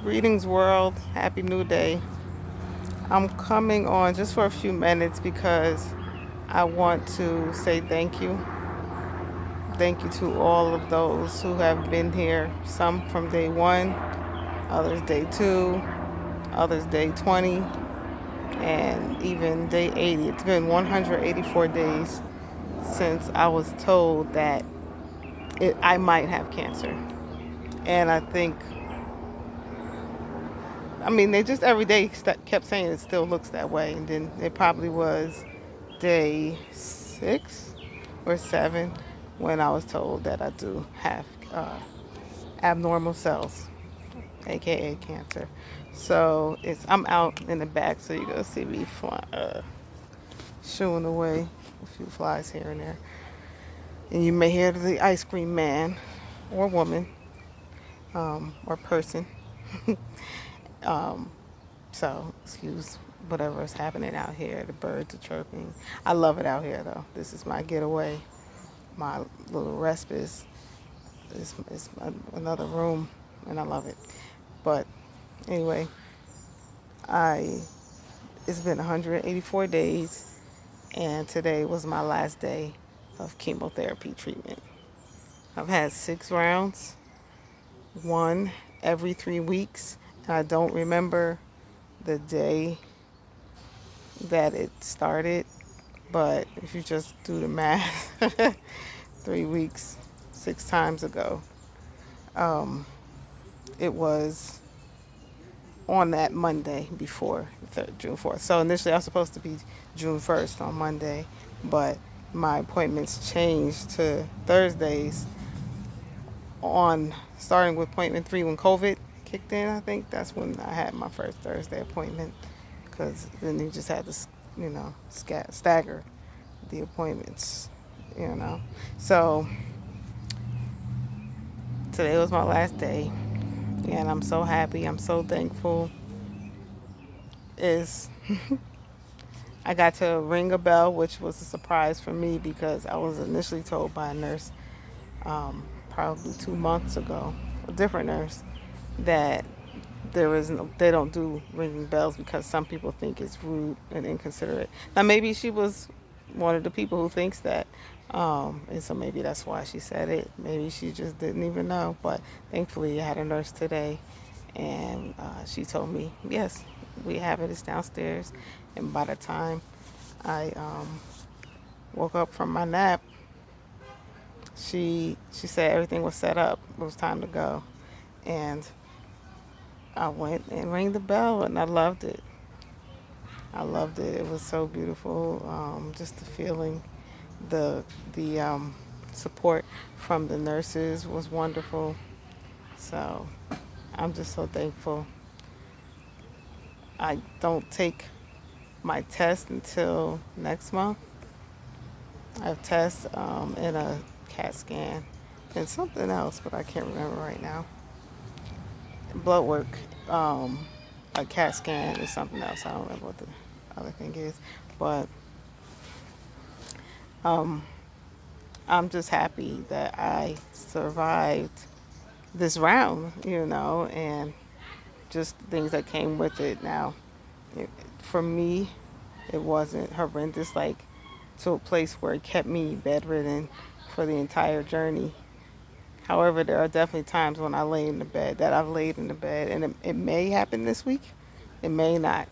Greetings, world. Happy New Day. I'm coming on just for a few minutes because I want to say thank you. Thank you to all of those who have been here, some from day one, others day two, others day 20, and even day 80. It's been 184 days since I was told that I might have cancer. And I think, I mean, they just every day kept saying it still looks that way. And then it probably was day 6 or 7 when I was told that I do have abnormal cells, aka cancer. So I'm out in the back, so you're gonna see me shooing away a few flies here and there, and you may hear the ice cream man or woman or person. So excuse whatever is happening out here. The birds are chirping. I love it out here though. This is my getaway, my little respite. Is another room, and I love it. But anyway, I it's been 184 days, and today was my last day of chemotherapy treatment. I've had 6 rounds, one every 3 weeks, and I don't remember the day that it started, but if you just do the math, 3 weeks, 6 times ago, it was on that Monday before June 4th. So initially I was supposed to be June 1st on Monday, but my appointments changed to Thursdays on starting with appointment 3 when COVID kicked in. I think that's when I had my first Thursday appointment because then you just had to, stagger the appointments. So today was my last day, and I'm so happy. I'm so thankful. Is I got to ring a bell, which was a surprise for me because I was initially told by a nurse probably 2 months ago, a different nurse, that they don't do ringing bells because some people think it's rude and inconsiderate. Now maybe she was one of the people who thinks that, and so maybe that's why she said it. Maybe she just didn't even know. But thankfully, I had a nurse today, and she told me, yes, we have it. It's downstairs. And by the time I woke up from my nap, she said everything was set up. It was time to go, and I went and rang the bell, and I loved it. I loved it. It was so beautiful. Just the feeling, the support from the nurses was wonderful. So I'm just so thankful. I don't take my test until next month. I have tests and a CAT scan and something else, but I can't remember right now. Blood work, a CAT scan is something else. I don't remember what the other thing is, but I'm just happy that I survived this round, and just things that came with it. Now, for me, it wasn't horrendous, like to a place where it kept me bedridden for the entire journey. However, there are definitely times when I've laid in the bed, and it may happen this week. It may not.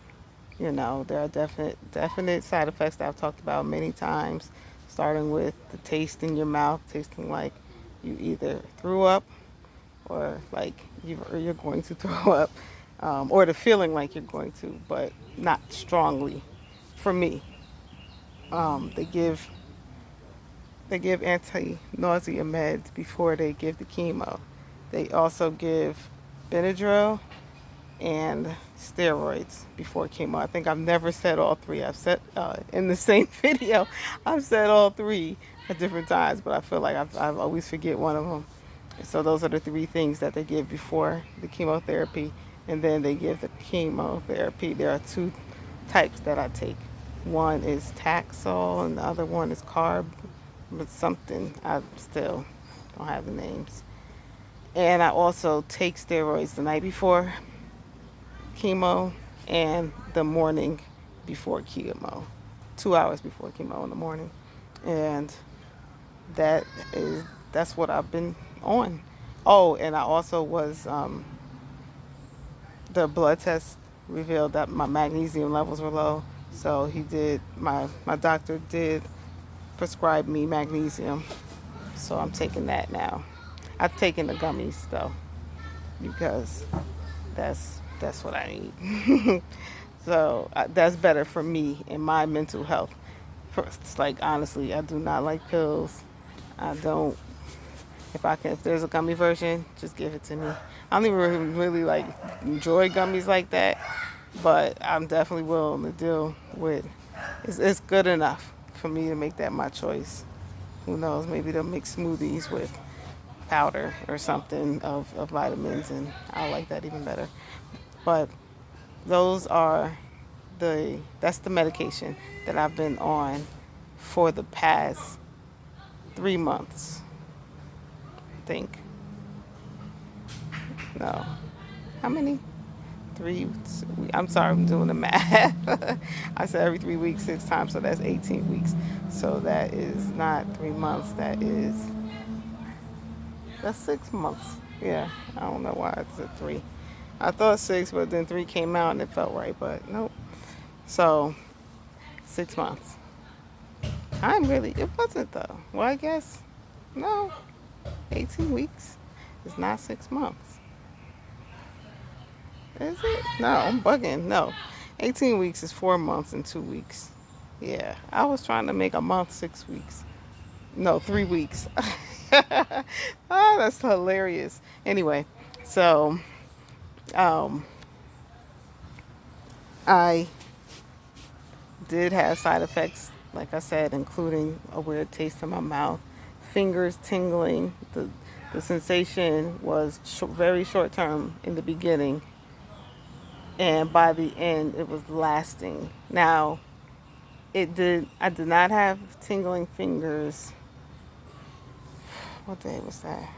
There are definite side effects that I've talked about many times, starting with the taste in your mouth, tasting like you either threw up or like you're going to throw up, or the feeling like you're going to, but not strongly. For me, they give anti-nausea meds before they give the chemo. They also give Benadryl and steroids before chemo. I think I've never said all three. I've said in the same video, I've said all three at different times, but I feel like I've always forget one of them. So those are the 3 things that they give before the chemotherapy, and then they give the chemotherapy. There are 2 types that I take. One is Taxol, and the other one is carb, but something I still don't have the names. And I also take steroids the night before, chemo and the morning before chemo, 2 hours before chemo in the morning, and that is that's what I've been on. Oh, and I also was the blood test revealed that my magnesium levels were low, so my doctor did prescribe me magnesium, so I'm taking that now. I've taken the gummies though because that's what I need. So that's better for me and my mental health. First, like honestly, I do not like pills. I don't. If there's a gummy version, just give it to me. I don't even really like enjoy gummies like that, but I'm definitely willing to deal with. It's good enough for me to make that my choice. Who knows? Maybe they'll make smoothies with powder or something of vitamins, and I like that even better. But those are that's the medication that I've been on for the past 3 months. I think no, how many? Three. I'm sorry, I'm doing the math. I said every 3 weeks, 6 times, so that's 18 weeks. So that is not 3 months. That's 6 months. Yeah, I don't know why it's a three. I thought six, but then three came out and it felt right, but nope. So 6 months. Time really, it wasn't though. Well, I guess no. 18 weeks is not 6 months. Is it? No, I'm bugging. No. 18 weeks is 4 months and 2 weeks. Yeah. I was trying to make a month 6 weeks. No, 3 weeks. Oh, that's hilarious. Anyway, so um, I did have side effects, like I said, including a weird taste in my mouth, fingers tingling. The sensation was very short term in the beginning, and by the end, it was lasting. Now, I did not have tingling fingers. What day was that?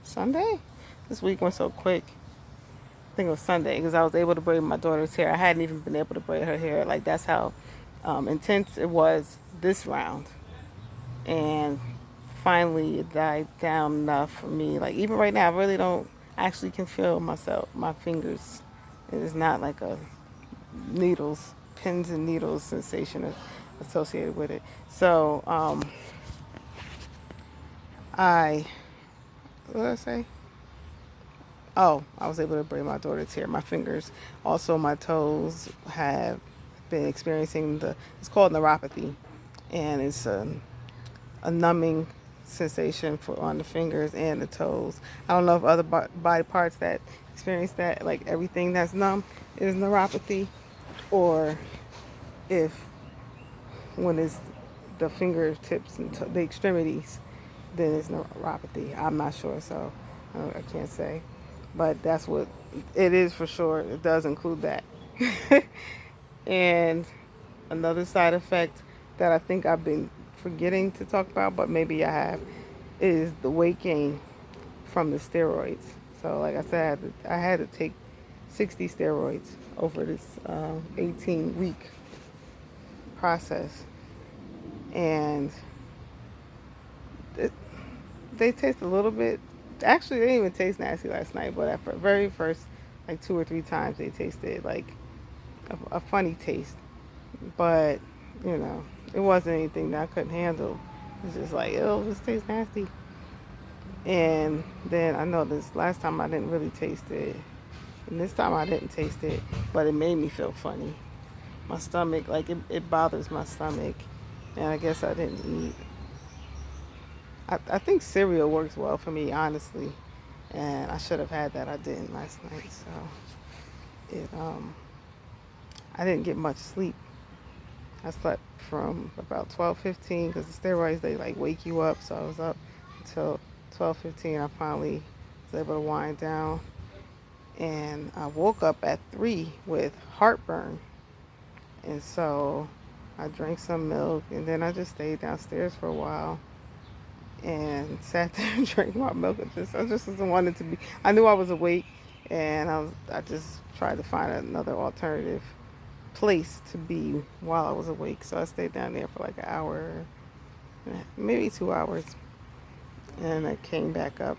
Sunday? This week went so quick. I think it was Sunday because I was able to braid my daughter's hair. I hadn't even been able to braid her hair. Like, that's how intense it was this round. And finally, it died down enough for me. Like, even right now, I really don't actually can feel my fingers. It is not like a pins and needles sensation associated with it. So, what did I say? Oh, I was able to braid my daughter's hair. My fingers, also my toes, have been experiencing it's called neuropathy, and it's a numbing sensation on the fingers and the toes. I don't know if other body parts that experience that, like everything that's numb, is neuropathy, or if when it's the fingertips and the extremities, then it's neuropathy. I'm not sure, so I can't say. But that's what it is for sure. It does include that. And another side effect that I think I've been forgetting to talk about, but maybe I have, is the weight gain from the steroids. So, like I said, I had to take 60 steroids over this 18-week process. And it, they taste a little bit. Actually, they didn't even taste nasty last night, but at the very first, like 2 or 3 times, they tasted like a funny taste. But, it wasn't anything that I couldn't handle. It's just like, ew, this tastes nasty. And then I know this last time I didn't really taste it. And this time I didn't taste it, but it made me feel funny. My stomach, like it bothers my stomach. And I guess I didn't eat. I think cereal works well for me, honestly. And I should have had that. I didn't last night. So I didn't get much sleep. I slept from about 12:15 because the steroids, they like wake you up. So I was up until 12:15. I finally was able to wind down. And I woke up at 3 with heartburn. And so I drank some milk, and then I just stayed downstairs for a while and sat there and drank my milk. I just wanted to be. I knew I was awake, and I just tried to find another alternative place to be while I was awake. So I stayed down there for like an hour, maybe 2 hours, and I came back up.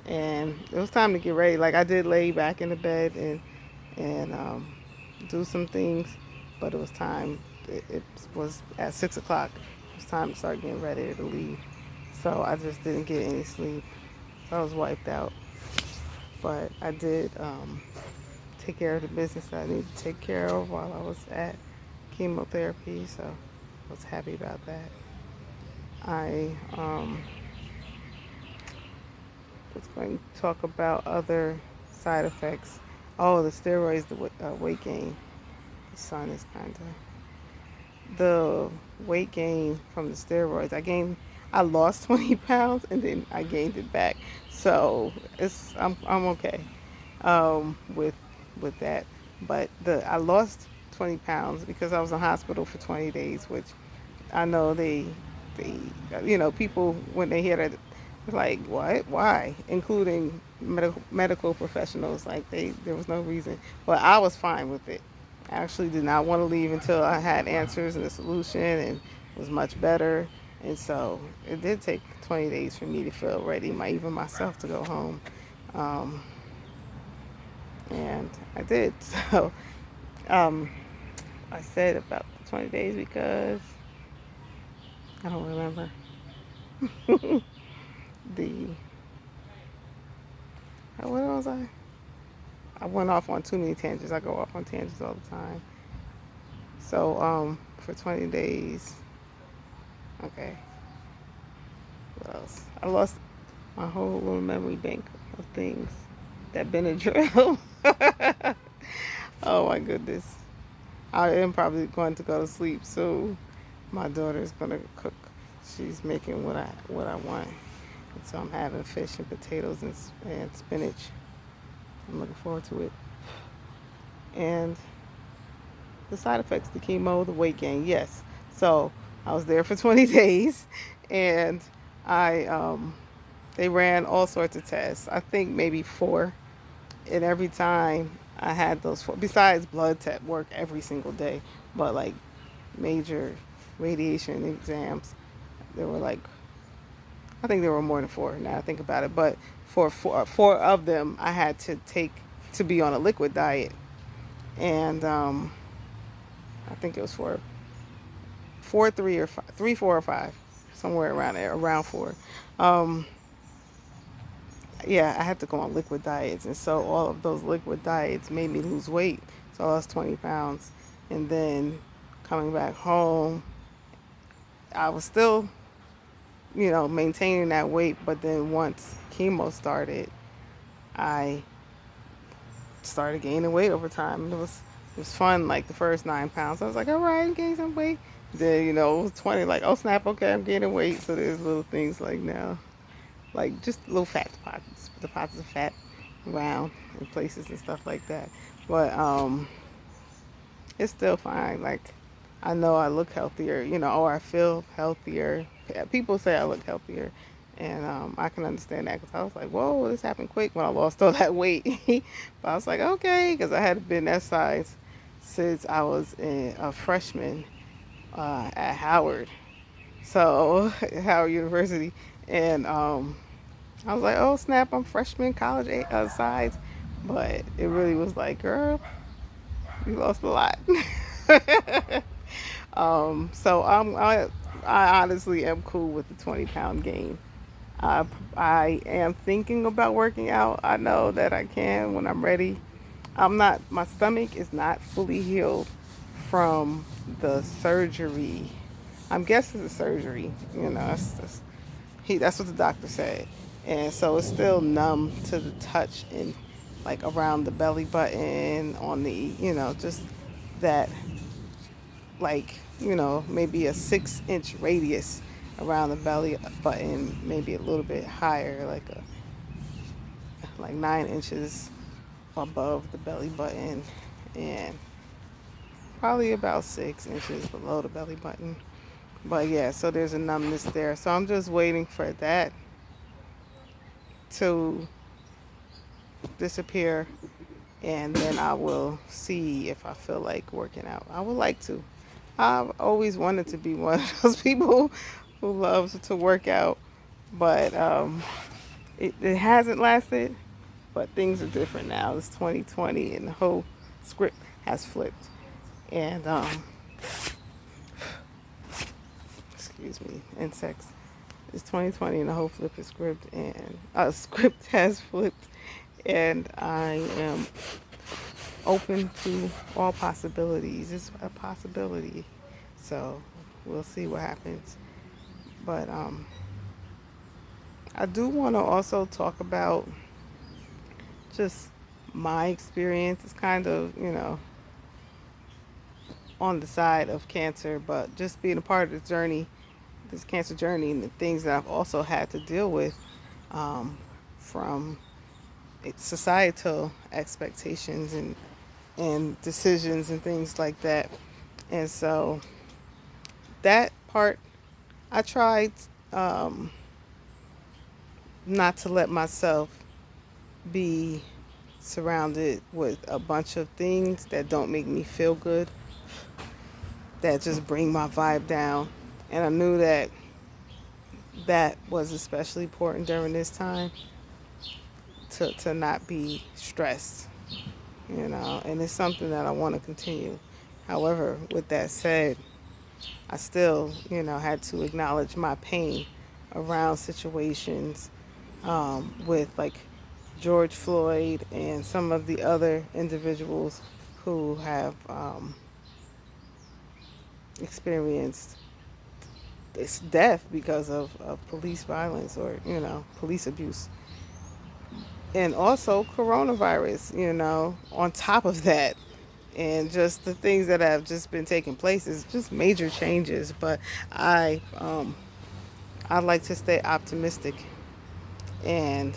And it was time to get ready. Like I did lay back in the bed and do some things, but it was time. It was at 6 o'clock. It was time to start getting ready to leave. So I just didn't get any sleep. So I was wiped out. But I did take care of the business that I needed to take care of while I was at chemotherapy. So I was happy about that. I was going to talk about other side effects. Oh, the steroids, the weight gain. The sun is kind of the weight gain from the steroids. I lost 20 pounds and then I gained it back. So I'm okay with that. But the I lost 20 pounds because I was in hospital for 20 days, which I know they people when they hear that, they're like, what, why, including medical professionals, like there was no reason, but I was fine with it. I actually did not want to leave until I had answers and a solution and was much better. And so it did take 20 days for me to feel ready, even myself, to go home. Um, and I did. So um, I said about the 20 days because I don't remember the what was I? I went off on too many tangents. I go off on tangents all the time. So for 20 days, okay. What else? I lost my whole little memory bank of things. That Benadryl. Oh my goodness. I am probably going to go to sleep soon. My daughter's gonna cook. She's making what I want. And so I'm having fish and potatoes and spinach. I'm looking forward to it. And the side effects, the chemo, the weight gain, yes. So I was there for 20 days, and I they ran all sorts of tests. I think maybe four, and every time I had those four. Besides blood test work every single day, but like major radiation exams, there were like, I think there were more than four. Now I think about it, but for four of them, I had to be on a liquid diet, and I think it was four, three or five, three, 4 or 5, somewhere around there, around four. Um, yeah, I had to go on liquid diets, and so all of those liquid diets made me lose weight. So I lost 20 pounds, and then coming back home, I was still, maintaining that weight. But then once chemo started, I started gaining weight over time. It was fun. Like the first 9 pounds, I was like, all right, I'm gaining some weight. Then it was 20. Like, oh snap, okay, I'm gaining weight. So there's little things like now, like just little fat deposits of fat around in places and stuff like that. But it's still fine. Like I know I look healthier, or I feel healthier. People say I look healthier, and I can understand that because I was like, whoa, this happened quick when I lost all that weight. But I was like, okay, because I had been that size since I was a freshman at Howard, so Howard University, and I was like, oh snap, I'm freshman college size, but it really was like, girl, you lost a lot. So I honestly am cool with the 20-pound gain. I am thinking about working out. I know that I can when I'm ready. I'm not. My stomach is not fully healed from the surgery. I'm guessing the surgery. That's what the doctor said, and so it's still numb to the touch and like around the belly button on the just that, like, maybe a 6 inch radius around the belly button, maybe a little bit higher, like 9 inches above the belly button, and probably about 6 inches below the belly button. But yeah, so there's a numbness there. So I'm just waiting for that to disappear, and then I will see if I feel like working out. I would like to. I've always wanted to be one of those people who loves to work out, but it hasn't lasted. But things are different now. It's 2020, and the whole script has flipped. And excuse me, insects. It's 2020, and the whole flip is script, and script has flipped, and I am open to all possibilities. It's a possibility, so we'll see what happens. But I do want to also talk about just my experience. It's kind of, on the side of cancer, but just being a part of this journey, this cancer journey, and the things that I've also had to deal with from societal expectations and decisions and things like that. And so that part, I tried um, not to let myself be surrounded with a bunch of things that don't make me feel good, that just bring my vibe down. And I knew that that was especially important during this time, to not be stressed, and it's something that I want to continue. However, with that said, I still, had to acknowledge my pain around situations with like George Floyd and some of the other individuals who have experienced this death because of police violence, or, police abuse. And also coronavirus, on top of that. And just the things that have just been taking place is just major changes. But I like to stay optimistic, and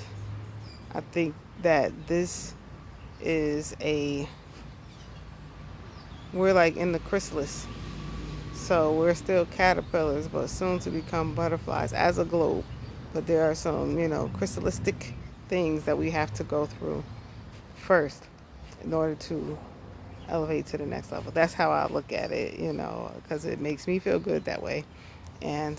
I think that this is we're like in the chrysalis. So we're still caterpillars, but soon to become butterflies as a globe. But there are some, chrysalistic things that we have to go through first in order to elevate to the next level. That's how I look at it, because it makes me feel good that way. And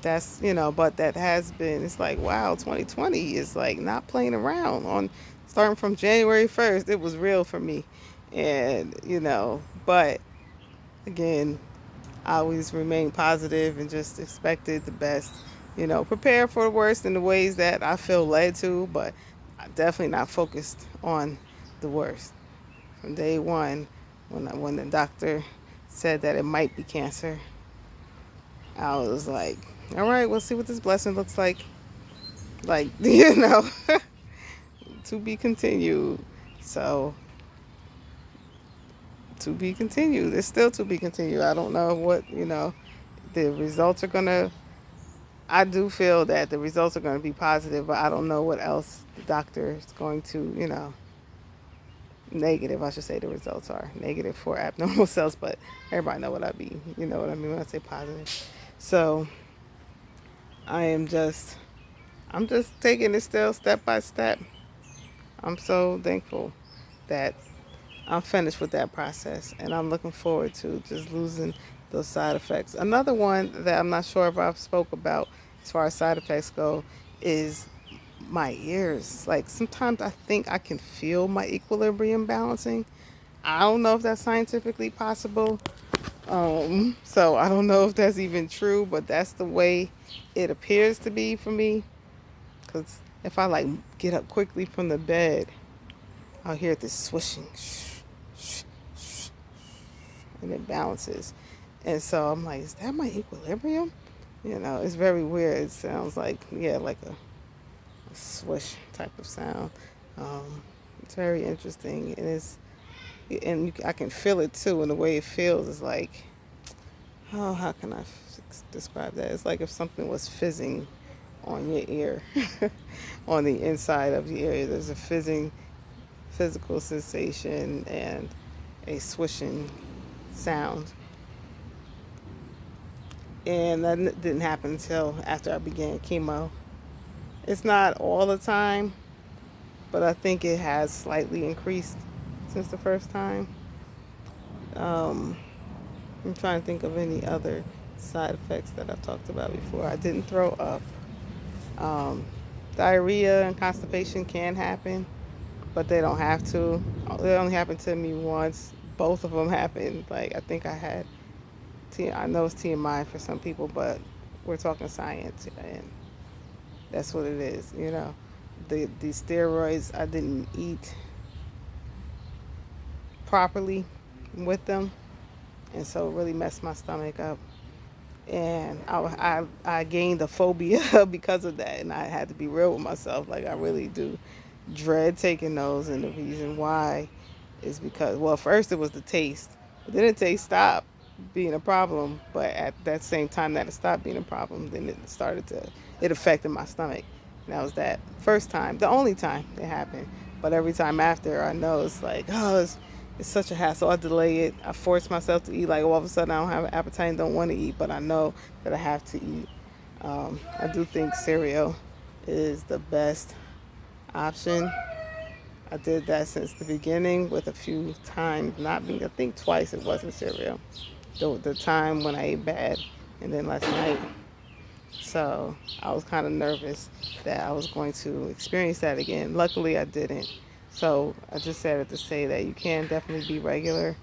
that's, but that has been, it's like, wow, 2020 is like not playing around. On starting from January 1st, it was real for me. And, but again, I always remain positive and just expected the best, prepare for the worst in the ways that I feel led to, but I'm definitely not focused on the worst. From day one, when the doctor said that it might be cancer, I was like, all right, we'll see what this blessing looks like. Like, to be continued. So, to be continued. It's still to be continued. I don't know what, the results are going to. I do feel that the results are going to be positive, but I don't know what else the doctor is going to, negative, I should say the results are negative for abnormal cells, but everybody know what I mean. You know what I mean when I say positive. So I am just, I'm just taking it still step by step. I'm so thankful that I'm finished with that process, and I'm looking forward to just losing those side effects. Another one that I'm not sure if I've spoke about as far as side effects go is my ears. Like sometimes I think I can feel my equilibrium balancing. I don't know if that's scientifically possible. So I don't know if that's even true, but that's the way it appears to be for me. Because if I like get up quickly from the bed, I'll hear this swishing, and it balances. And so I'm like, is that my equilibrium? It's very weird. It sounds like, yeah, like a swish type of sound. It's very interesting, and I can feel it too. And the way it feels is like, oh, how can I describe that? It's like if something was fizzing on your ear, on the inside of your ear. There's a fizzing physical sensation and a swishing sound. And that didn't happen until after I began chemo. It's not all the time, but I think it has slightly increased since the first time. Um, I'm trying to think of any other side effects that I've talked about before. I didn't throw up. Um, Diarrhea and constipation can happen, but they don't have to. It only happened to me once. Both of them happened. Like I think I had. I know it's TMI for some people, but we're talking science, and that's what it is. The steroids. I didn't eat properly with them, and so it really messed my stomach up. And I gained a phobia because of that, and I had to be real with myself. Like I really do dread taking those, and the reason why is because, well, first it was the taste, but then the taste stopped being a problem. But at that same time that it stopped being a problem, then it affected my stomach. And that was that first time, the only time it happened. But every time after, I know it's like, oh, it's such a hassle. I delay it. I force myself to eat. Like all of a sudden, I don't have an appetite and don't want to eat, but I know that I have to eat. I do think cereal is the best option. I did that since the beginning with a few times not being, I think twice it wasn't cereal. The time when I ate bad and then last night. So I was kind of nervous that I was going to experience that again. Luckily, I didn't. So I just said it to say that you can definitely be regular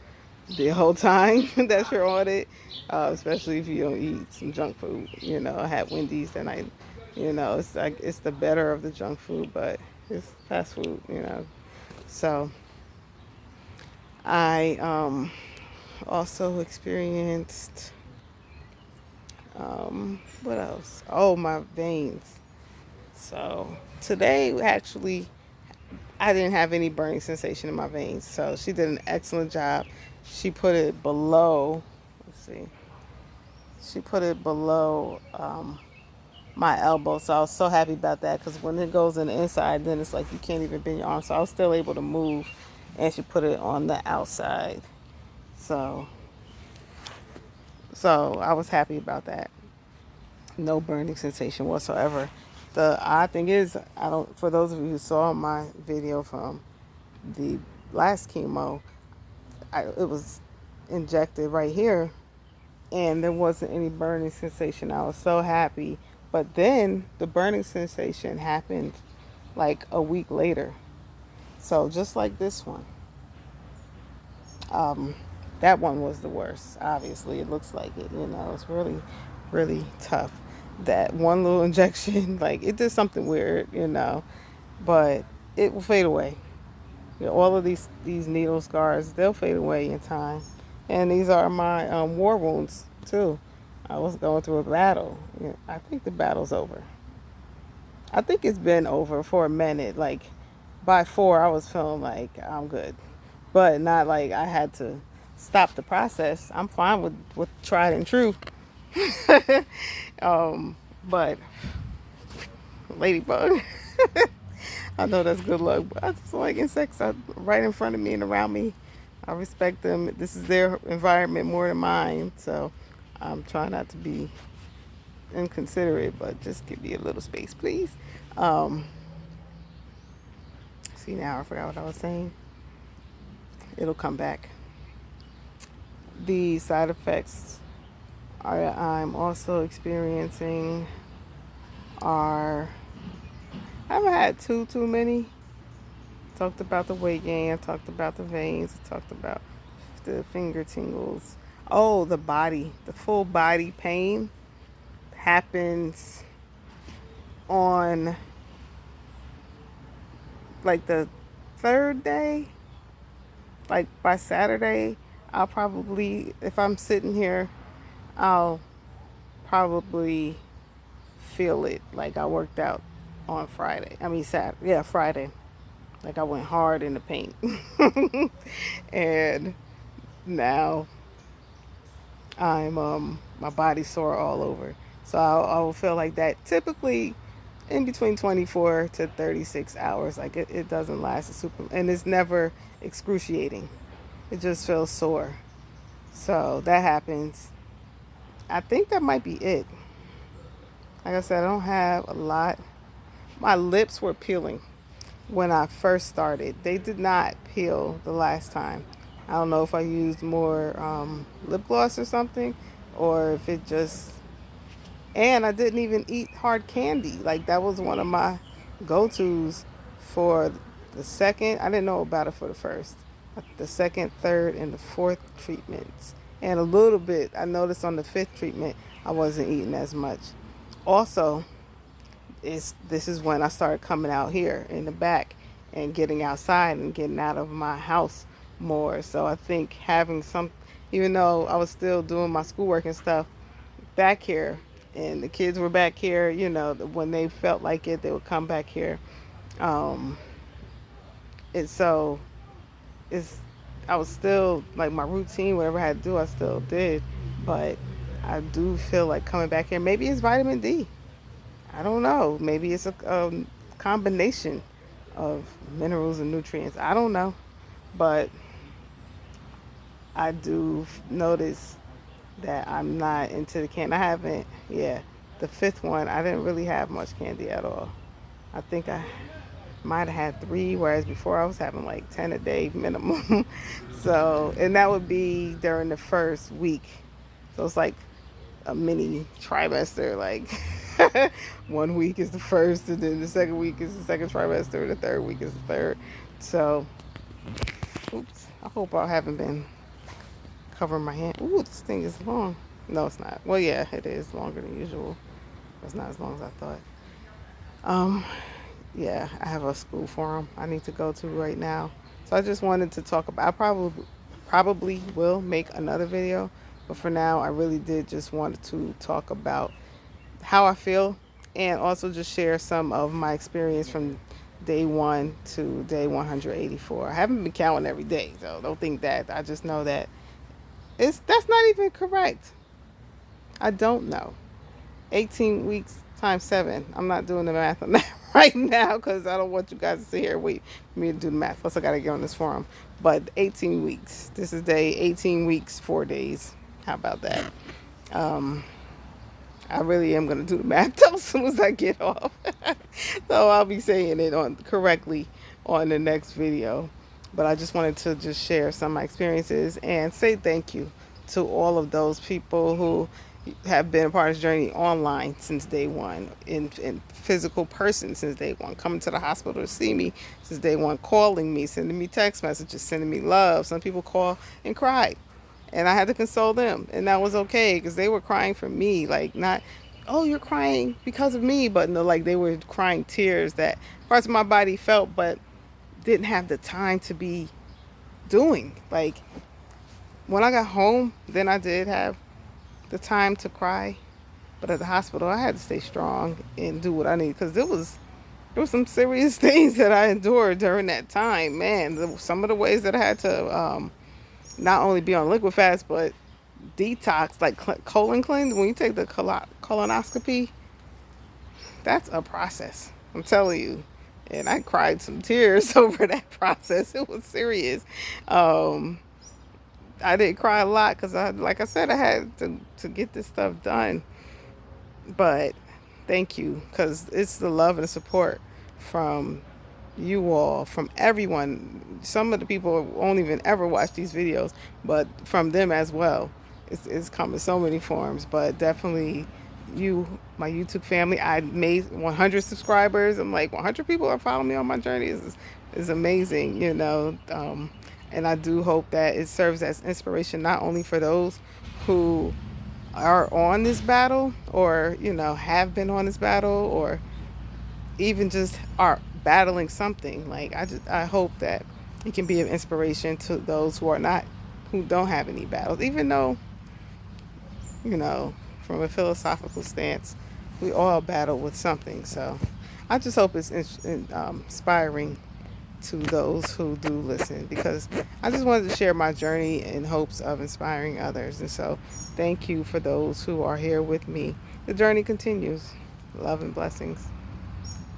the whole time that you're on it, especially if you don't eat some junk food. I had Wendy's and it's like it's the better of the junk food, but it's fast food. So I also experienced what else? Oh, my veins. So today, actually, I didn't have any burning sensation in my veins. So she did an excellent job. She put it below. Let's see. She put it below my elbow. So I was so happy about that because when it goes in the inside, then it's like you can't even bend your arm. So I was still able to move, and she put it on the outside. So I was happy about that. No burning sensation whatsoever. The odd thing is, I don't. For those of you who saw my video from the last chemo, it was injected right here, and there wasn't any burning sensation. I was so happy. But then the burning sensation happened like a week later. So just like this one, um, that one was the worst. Obviously, it looks like it. It's really, really tough. That one little injection, like it did something weird, but it will fade away. All of these needle scars, they'll fade away in time. And these are my war wounds too. I was going through a battle. I think the battle's over. I think it's been over for a minute. Like by 4, I was feeling like I'm good, but not like I had to stop the process. I'm fine with tried and true. But ladybug. I know that's good luck, but I just like insects right in front of me and around me. I respect them. This is their environment more than mine, so I'm trying not to be inconsiderate, but just give me a little space, please. Um, See, now I forgot what I was saying. It'll come back. The side effects I'm also experiencing are, I haven't had too many. Talked about the weight gain. I talked about the veins. I talked about the finger tingles. Oh, the full body pain happens on like the third day. Like by Saturday, I'll probably, if I'm sitting here, I'll probably feel it. Like I worked out on Friday. I mean, Saturday. Yeah, Friday. Like I went hard in the paint. And now I'm my body's sore all over. So I will feel like that typically in between 24 to 36 hours. Like it doesn't last a super, and it's never excruciating. It just feels sore. So that happens. I think that might be it. Like I said, I don't have a lot. My lips were peeling. when I first started. They did not peel the last time. I don't know if I used more lip gloss or something, or if it just. And I didn't even eat hard candy. Like, that was one of my go tos for the second. I didn't know about it for the first, the second, third, and the fourth treatments. And a little bit, I noticed on the fifth treatment, I wasn't eating as much. Also, this is when I started coming out here in the back and getting outside and getting out of my house more. So I think having some, even though I was still doing my schoolwork and stuff back here, and the kids were back here, when they felt like it, they would come back here. Um, and so it's, I was still like my routine, whatever I had to do, I still did. But I do feel like coming back here. Maybe it's vitamin D. I don't know. Maybe it's a combination of minerals and nutrients. I don't know. But I do notice that I'm not into the candy. I haven't, yeah. The fifth one, I didn't really have much candy at all. I think I might have had three, whereas before I was having like 10 a day minimum. So, and that would be during the first week. So it's like a mini trimester. Like, 1 week is the first, and then the second week is the second trimester, and the third week is the third. So, oops. I hope I haven't been covering my hand. Ooh, this thing is long. No, it's not. Well, yeah, it is longer than usual. It's not as long as I thought. Um, yeah, I have a school forum I need to go to right now. So I just wanted to talk about. I probably will make another video, but for now, I really did just want to talk about how I feel, and also just share some of my experience from day one to day 184. I haven't been counting every day, so don't think that. I just know that that's not even correct. I don't know. 18 weeks times 7. I'm not doing the math on that right now because I don't want you guys to sit here and wait for me to do the math. Plus, I got to get on this forum. But 18 weeks. This is day 18 weeks, 4 days. How about that? Um, I really am going to do the math though, as soon as I get off. So I'll be saying it on correctly on the next video. But I just wanted to just share some of my experiences and say thank you to all of those people who have been a part of this journey online since day one, in physical person since day one, coming to the hospital to see me since day one, calling me, sending me text messages, sending me love. Some people call and cried, and I had to console them, and that was okay because they were crying for me, like, not, oh, you're crying because of me, but no, like, they were crying tears that parts of my body felt but didn't have the time to be doing. Like, when I got home, then I did have the time to cry, but at the hospital I had to stay strong and do what I need, because there was some serious things that I endured during that time. Man, some of the ways that I had to not only be on liquid fast but detox, like colon cleanse. When you take the colonoscopy, that's a process, I'm telling you. And I cried some tears over that process. It was serious. um I didn't cry a lot because, like I said, I had to get this stuff done. But thank you, because it's the love and support from you all, from everyone. Some of the people won't even ever watch these videos, but from them as well. It's come in so many forms, but definitely you, my YouTube family. I made 100 subscribers. I'm like, 100 people are following me on my journey. Is amazing, and I do hope that it serves as inspiration not only for those who are on this battle, or have been on this battle, or even just are battling something. Like, I hope that it can be an inspiration to those who don't have any battles, even though, from a philosophical stance, we all battle with something. So I just hope it's inspiring to those who do listen, because I just wanted to share my journey in hopes of inspiring others. And so thank you for those who are here with me. The journey continues. Love and blessings.